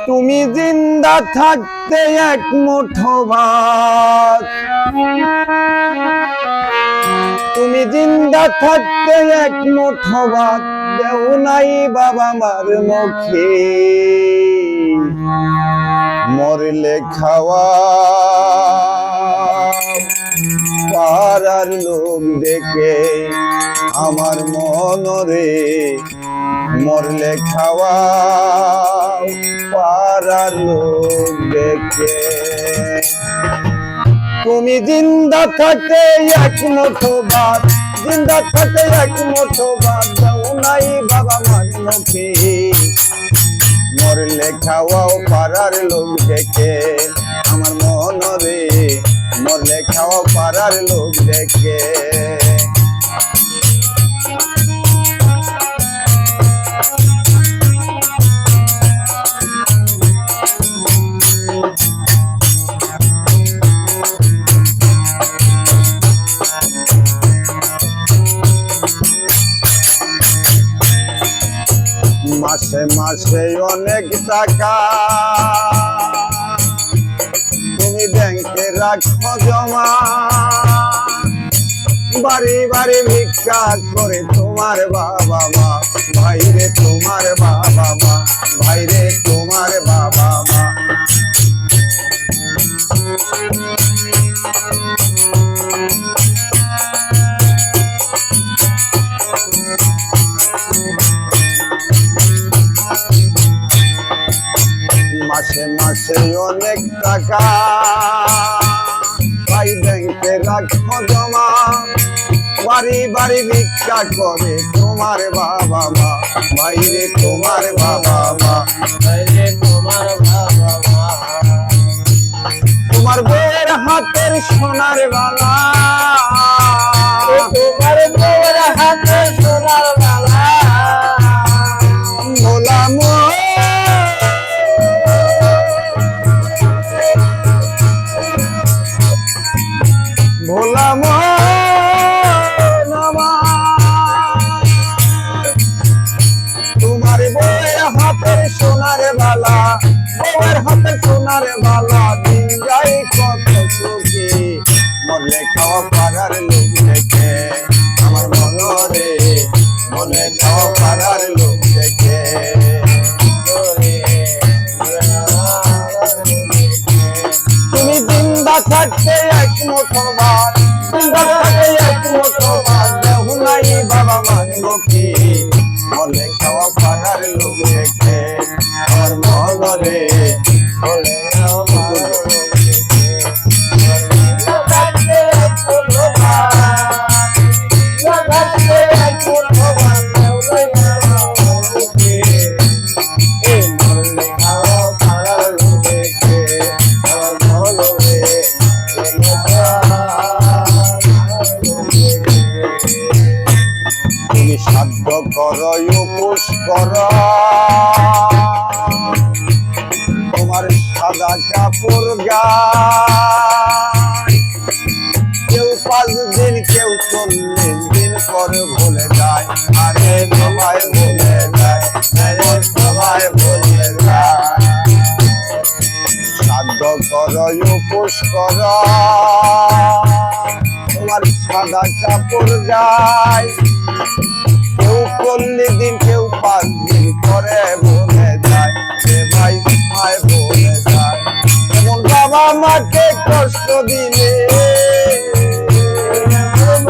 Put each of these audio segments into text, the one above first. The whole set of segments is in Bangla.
তুমি জিন্দা থাকতে এক মুঠো ভাত, তুমি জিন্দা থাকতে এক মুঠো ভাত দেও নাই বাবা মার মুখে, মরলে খাওয়া পাড়ার লোক দেখে আমার মনরে, মরলে খাওয়া পাড়ার লোক দেখে। তুমি জিন্দা থাকতে এক মুঠো ভাত, জিন্দা থাকতে এক মুঠো ভাত দাও নাই বাবা মার মুখে, মরলে খাওয়াও পাড়ার লোক দেখে আমার মনরে, মরলে খাওয়াও পাড়ার লোক দেখে। মাসে মাসে অনেক টাকা তুমি ব্যাংকে রাখো জমা, বাড়ি বাড়ি ভিক্ষা করে তোমার বাবা মা, ভাইরে তোমার বাবা মা, ভাইরে তোমার বাবা মা। মাসে মাসে অনেক টাকা ভাই ব্যাংকে রাখো জমা, বাড়ি বাড়ি ভিক্ষা করে তোমার বাবা মা, ভাইরে তোমার বাবা মা, ভাইরে তোমার বাবা মা। তোমার বউয়ের হাতের সোনার বালা, তোমার বউয়ের হাতের সোনার বালা গোলাম ভোলাম তোমার বউয়ের হাতের সোনার বালা, বউয়ের হাতের সোনার বালা দিন যাই কত সুখে, মরলে খাওয়া পাড়ার লোক দেখে আমার মনরে, মরলে খাওয়া পাড়ার লোক দেখে। তুমি জিন্দা থাকতে এক মুঠো ভাত, জিন্দা থাকতে এক মুঠো ভাত দেও নাই বাবা মার মুখে, মরলে খাওয়া পাড়ার লোক দেখে আমার মনরে, মরলে খাওয়া পাড়ার লোক দেখে। জিন্দা থাকতে এক মুঠো ভাত, জিন্দা থাকতে এক মুঠো ভাত দেও নাই বাবা মার মুখে, মরলে খাওয়া পাড়ার লোক দেখে আমার মনরে। তুমি সাধ্য করো উপোস করো, তোমার সাদা কাপড় গায়, কেউ 5 দিন কেউ 40 দিন পরে ভুলে যায়, আরে সবাই ভুলে যায়, সবাই ভুলে যায়। সাধ্য করো উপোস করো, তোমার সাদা কাপড় গায়, কেউ 40 দিন কেউ 5 দিন পরে ভুলে যায়, সে ভাই ভাই ভুলে যায়। এমন বাবা মাকে কষ্ট দিলে,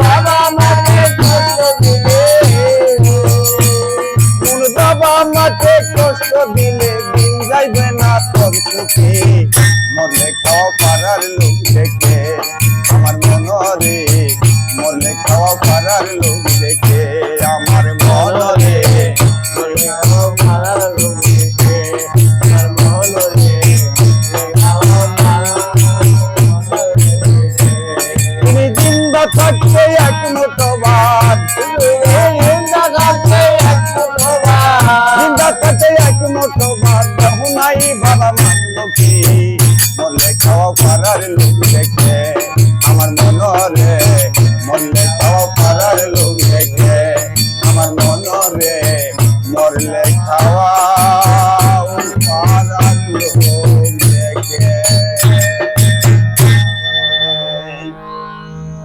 বাবা মাকে কষ্ট দিলে, কোন বাবা মাকে কষ্ট দিলে দিন যাইবে না তোর সুখে, মরলে খাওয়া পাড়ার লোক দেখে আমার মনরে, মরলে খাওয়া পাড়ার লোক দেখে আমার মনরে, মরলে খাওয়া পাড়ার লোক দেখে আমার মনরে। তুমি জিন্দা থাকতে এক মুঠো ভাত, জিন্দা থাকতে এক মুঠো ভাত, জিন্দা থাকতে এক মুঠো ভাত দেও নাই বাবা মার মুখে, মরলে খাওয়া পাড়ার লোক দেখে আমার মনরে, মরলে খাওয়া পাড়ার লোক দেখে আমার মনরে, মরলে খাওয়া পাড়ার হো